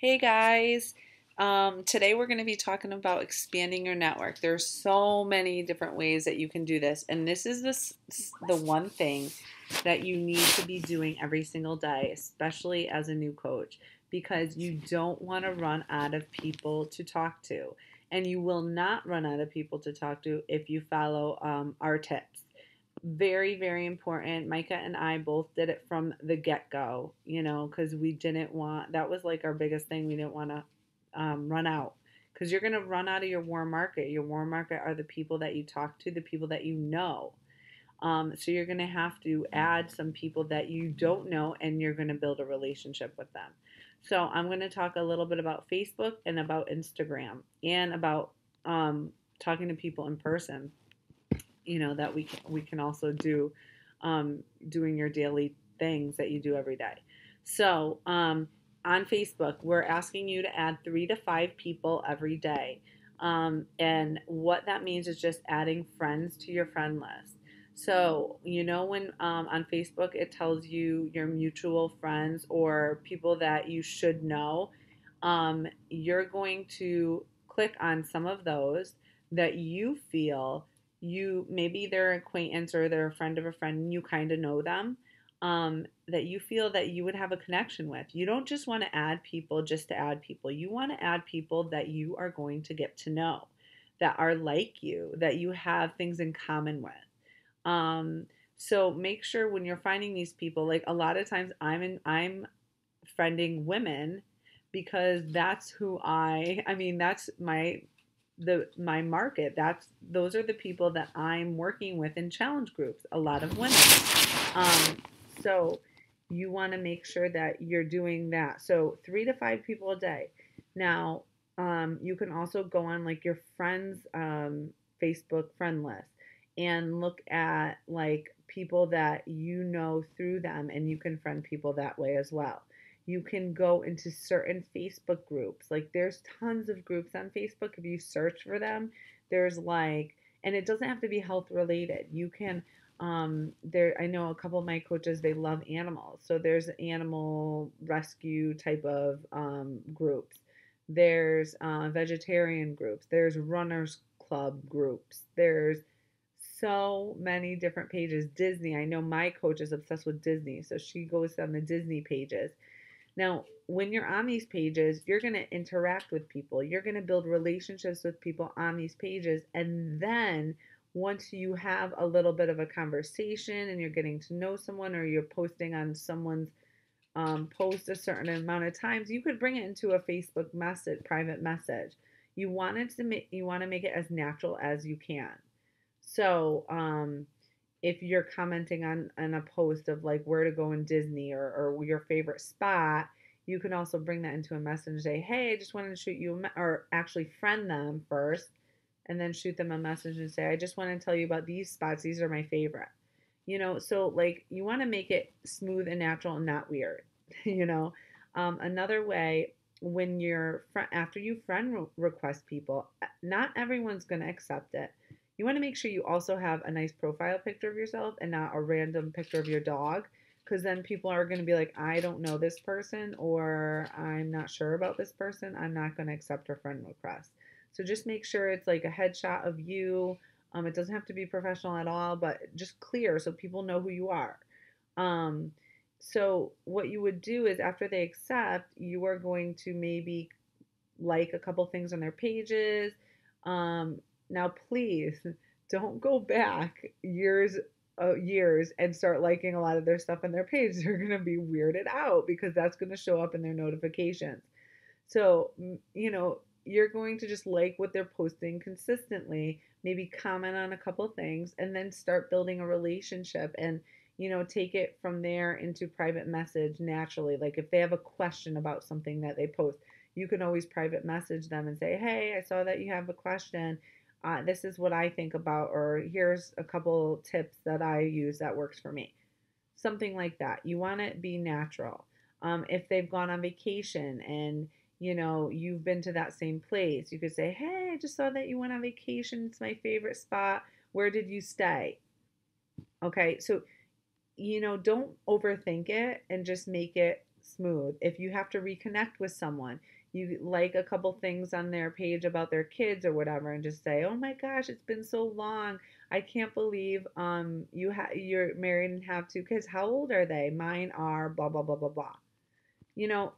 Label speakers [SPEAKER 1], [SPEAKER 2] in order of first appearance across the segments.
[SPEAKER 1] Hey guys, today we're going to be talking about expanding your network. There's so many different ways that you can do this, and this is the one thing that you need to be doing every single day, especially as a new coach, because you don't want to run out of people to talk to, and you will not run out of people to talk to if you follow our tips. Very, very important. Micah and I both did it from the get go, because we didn't want, that was like our biggest thing. We didn't want to run out because you're going to run out of your warm market. Your warm market are the people that you talk to, the people that you know. So you're going to have to add some people that you don't know and you're going to build a relationship with them. So I'm going to talk a little bit about Facebook and about Instagram and about talking to people in person, that we can also do, doing your daily things that you do every day. So on Facebook, we're asking you to add 3 to 5 people every day. And what that means is just adding friends to your friend list. So, when on Facebook it tells you your mutual friends or people that you should know, you're going to click on some of those that you feel you maybe they're an acquaintance or they're a friend of a friend and you kind of know them, that you feel that you would have a connection with. You don't just want to add people just to add people. You want to add people that you are going to get to know, that are like you, that you have things in common with. Um, so make sure when you're finding these people, like a lot of times I'm friending women because that's who I mean that's my market. Those are the people that I'm working with in challenge groups, a lot of women. Um, so you want to make sure that you're doing that. So 3 to 5 people a day. Now, you can also go on like your friends Facebook friend list and look at like people that you know through them, and you can friend people that way as well. You can go into certain Facebook groups. Like there's tons of groups on Facebook. If you search for them, there's like, and it doesn't have to be health related. You can, there, I know a couple of my coaches, they love animals. So there's animal rescue type of groups. There's vegetarian groups. There's runners club groups. There's so many different pages. Disney, I know my coach is obsessed with Disney, so she goes on the Disney pages. Now, when you're on these pages, you're going to interact with people. You're going to build relationships with people on these pages. And then once you have a little bit of a conversation and you're getting to know someone, or you're posting on someone's post a certain amount of times, you could bring it into a Facebook message, private message. You want to make it as natural as you can. So, if you're commenting on a post of like where to go in Disney, or your favorite spot, you can also bring that into a message and say, hey, I just wanted to shoot you, or actually friend them first and then shoot them a message and say, I just want to tell you about these spots. These are my favorite. So like you want to make it smooth and natural and not weird. you know. Another way, when after you friend request people, not everyone's going to accept it. You want to make sure you also have a nice profile picture of yourself and not a random picture of your dog, because then people are going to be like, I don't know this person, or I'm not sure about this person. I'm not going to accept her friend request. So just make sure it's like a headshot of you. It doesn't have to be professional at all, but just clear so people know who you are. Um, so what you would do is after they accept, you are going to maybe like a couple things on their pages. Now, please don't go back years and start liking a lot of their stuff on their page. They're going to be weirded out because that's going to show up in their notifications. So, you're going to just like what they're posting consistently, maybe comment on a couple things, and then start building a relationship, and, take it from there into private message naturally. Like if they have a question about something that they post, you can always private message them and say, hey, I saw that you have a question. This is what I think about, or here's a couple tips that I use that works for me. Something like that. You want to be natural. If they've gone on vacation and you've been to that same place, you could say, hey, I just saw that you went on vacation. It's my favorite spot. Where did you stay? Okay, so don't overthink it and just make it smooth. If you have to reconnect with someone, you like a couple things on their page about their kids or whatever, and just say, "Oh my gosh, it's been so long. I can't believe you're married and have two kids. How old are they? Mine are blah blah blah blah blah." You know,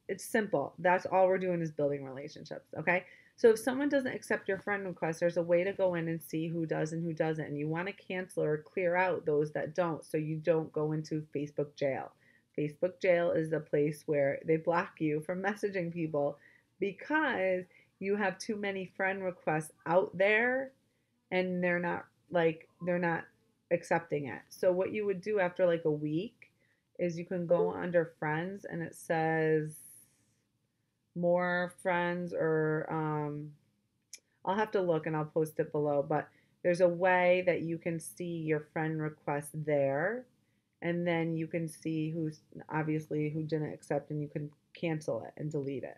[SPEAKER 1] it's simple. That's all we're doing is building relationships, okay? So if someone doesn't accept your friend request, there's a way to go in and see who does and who doesn't. And you want to cancel or clear out those that don't so you don't go into Facebook jail. Facebook jail is a place where they block you from messaging people because you have too many friend requests out there and they're not accepting it. So what you would do after like a week is you can go under friends and it says more friends or I'll have to look and I'll post it below, but there's a way that you can see your friend request there and then you can see who's obviously who didn't accept and you can cancel it and delete it.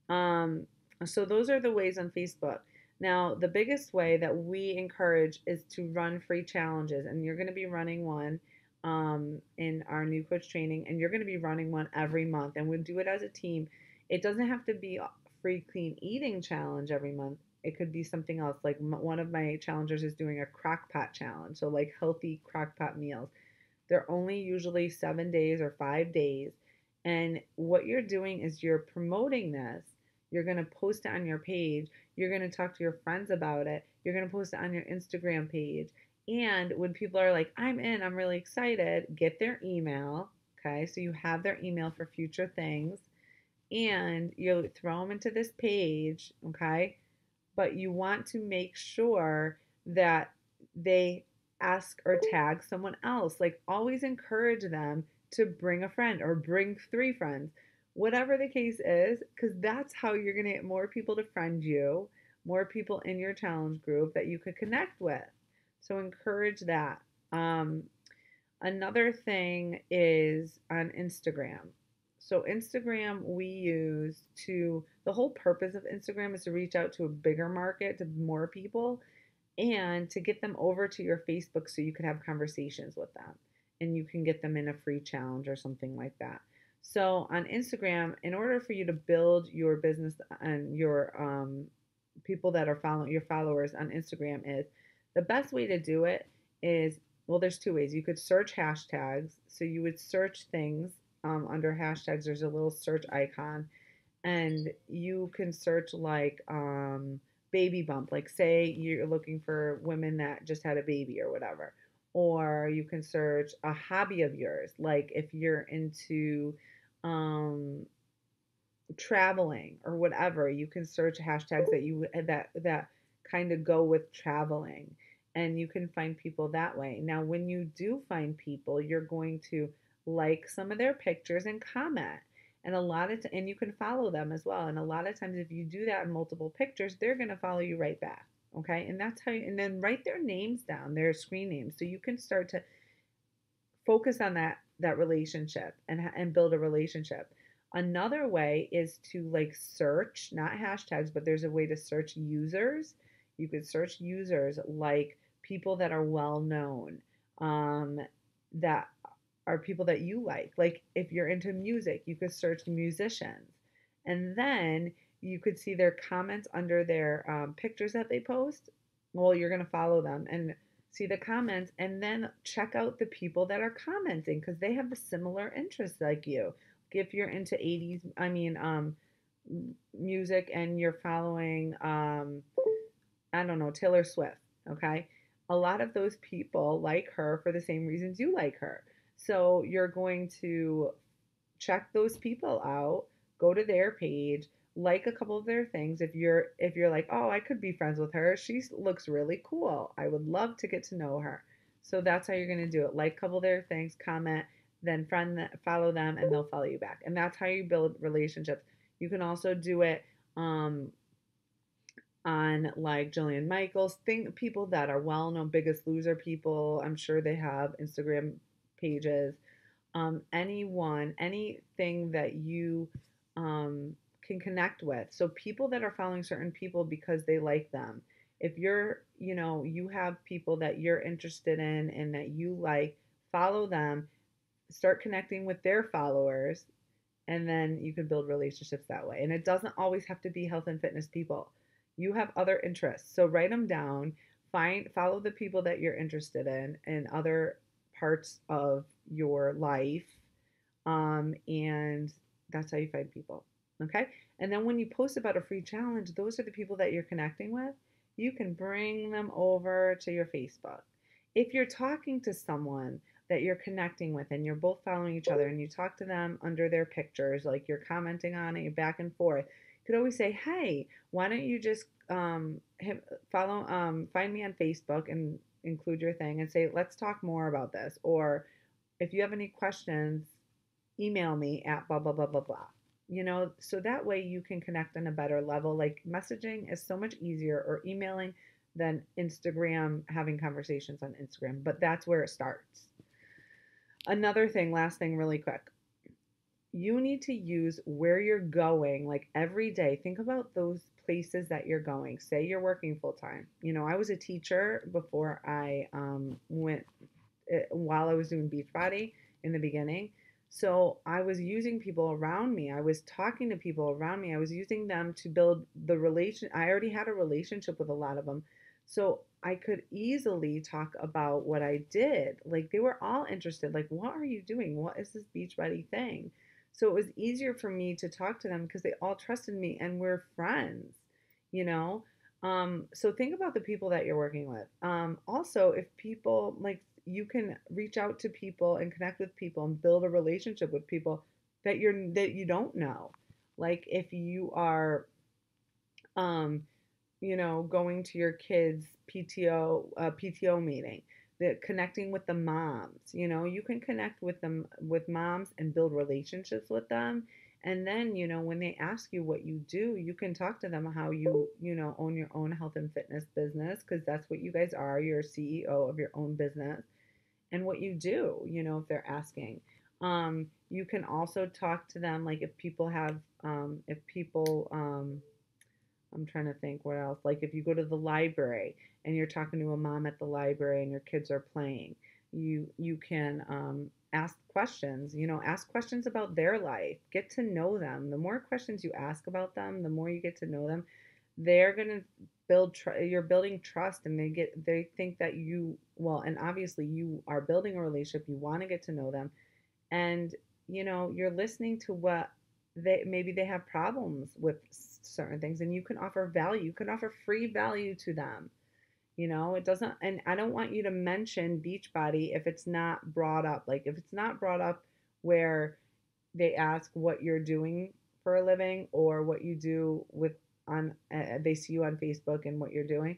[SPEAKER 1] Um, so those are the ways on Facebook. Now, the biggest way that we encourage is to run free challenges, and you're going to be running one in our new coach training, and you're going to be running one every month, and we'll do it as a team. It doesn't have to be a free clean eating challenge every month. It could be something else. Like one of my challengers is doing a crock pot challenge, so like healthy crock pot meals. They're only usually 7 days or 5 days. And what you're doing is you're promoting this. You're going to post it on your page. You're going to talk to your friends about it. You're going to post it on your Instagram page. And when people are like, I'm in, I'm really excited, get their email. Okay. So you have their email for future things. And you throw them into this page. Okay. But you want to make sure that they ask or tag someone else. Like always encourage them to bring a friend or bring three friends, whatever the case is, because that's how you're going to get more people to friend you, more people in your challenge group that you could connect with. So encourage that. Um, Another thing is on Instagram. So Instagram we use to the whole purpose of Instagram is to reach out to a bigger market, to more people, and to get them over to your Facebook so you can have conversations with them and you can get them in a free challenge or something like that. So on Instagram, in order for you to build your business and your people that are following your followers on Instagram is the best way to do it is well, there's two ways. You could search hashtags. So you would search things under hashtags. There's a little search icon, and you can search like baby bump. Like say you're looking for women that just had a baby or whatever. Or you can search a hobby of yours, like if you're into um, traveling or whatever, you can search hashtags that kind of go with traveling and you can find people that way. Now, when you do find people, you're going to like some of their pictures and comment. And and you can follow them as well. And a lot of times if you do that in multiple pictures, they're going to follow you right back. Okay? And that's and then write their names down, their screen names so you can start to focus on that relationship and build a relationship. Another way is to like search, not hashtags, but there's a way to search users. You could search users like people that are well known, that are people that you like. Like if you're into music, you could search musicians, and then you could see their comments under their pictures that they post. Well, you're gonna follow them and see the comments, and then check out the people that are commenting because they have the similar interests like you. If you're into 80s, music and you're following, I don't know, Taylor Swift, okay? A lot of those people like her for the same reasons you like her. So you're going to check those people out, go to their page, like a couple of their things. If you're like, "Oh, I could be friends with her. She looks really cool. I would love to get to know her." So that's how you're going to do it. Like a couple of their things, comment, then follow them and they'll follow you back. And that's how you build relationships. You can also do it um on like Jillian Michaels, people that are well known, Biggest Loser people. I'm sure they have Instagram pages. Anything that you can connect with. So people that are following certain people because they like them. If you have people that you're interested in and that you like, follow them, start connecting with their followers, and then you can build relationships that way. And it doesn't always have to be health and fitness people. You have other interests, so write them down. Follow the people that you're interested in other parts of your life, and that's how you find people. Okay, and then when you post about a free challenge, those are the people that you're connecting with. You can bring them over to your Facebook. If you're talking to someone that you're connecting with and you're both following each other and you talk to them under their pictures, like you're commenting on it, you're back and forth, you could always say, hey, why don't you just find me on Facebook and include your thing and say, let's talk more about this. Or if you have any questions, email me at blah, blah, blah, blah, blah. So that way you can connect on a better level. Like messaging is so much easier, or emailing, than Instagram, having conversations on Instagram. But that's where it starts. Another thing, last thing, really quick. You need to use where you're going, like every day. Think about those places that you're going. Say you're working full time. I was a teacher before I went, while I was doing Beachbody in the beginning. So I was using people around me. I was talking to people around me. I was using them to build the relation. I already had a relationship with a lot of them. So I could easily talk about what I did. Like they were all interested. Like, what are you doing? What is this Beachbody thing? So it was easier for me to talk to them because they all trusted me and we're friends, you know? So think about the people that you're working with. Also, if people like, you can reach out to people and connect with people and build a relationship with people that you don't know. Like if you are, um, going to your kids' PTO meeting, that connecting with the moms. You can connect with them, with moms, and build relationships with them. And then, when they ask you what you do, you can talk to them how own your own health and fitness business, because that's what you guys are. You're a CEO of your own business, and what you do, if they're asking. You can also talk to them, like if people, I'm trying to think what else. Like if you go to the library and you're talking to a mom at the library and your kids are playing, you can ask questions. Ask questions about their life. Get to know them. The more questions you ask about them, the more you get to know them. They're gonna you're building trust, and they think that and obviously you are building a relationship. You want to get to know them, and you're listening to what maybe they have problems with certain things, and you can offer value. You can offer free value to them. It doesn't, and I don't want you to mention Beachbody if it's not brought up. Like if it's not brought up where they ask what you're doing for a living, or what you do with on they see you on Facebook and what you're doing.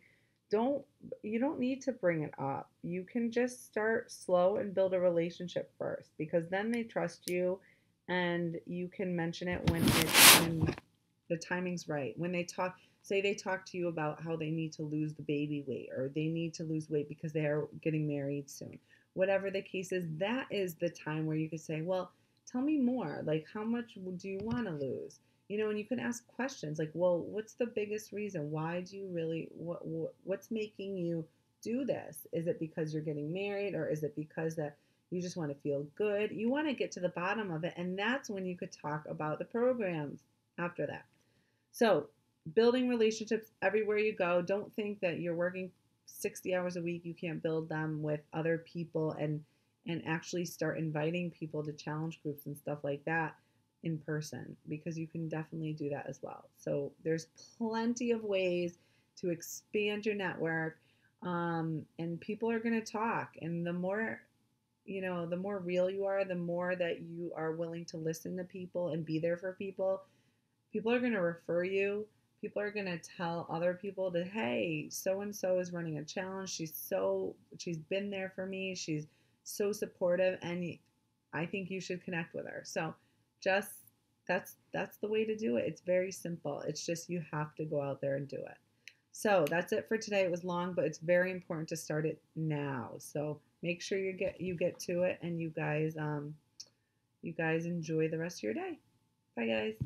[SPEAKER 1] don't you don't need to bring it up. You can just start slow and build a relationship first, because then they trust you, and you can mention it when the timing's right. When they talk to you about how they need to lose the baby weight, or they need to lose weight because they are getting married soon. Whatever the case is, that is the time where you could say, well, tell me more. Like, how much do you want to lose? And you can ask questions like, well, what's the biggest reason? Why do you really, what's making you do this? Is it because you're getting married, or is it because that you just want to feel good? You want to get to the bottom of it. And that's when you could talk about the programs after that. So, building relationships everywhere you go. Don't think that you're working 60 hours a week, you can't build them with other people, and actually start inviting people to challenge groups and stuff like that in person, because you can definitely do that as well. So, there's plenty of ways to expand your network, and people are going to talk. And the more real you are, the more that you are willing to listen to people and be there for people. People are going to refer you. People are going to tell other people that, hey, so and so is running a challenge. She's been there for me. She's so supportive, and I think you should connect with her. So just that's the way to do it. It's very simple. It's just you have to go out there and do it. So that's it for today. It was long, but it's very important to start it now. So make sure you get to it, and you guys enjoy the rest of your day. Bye, guys.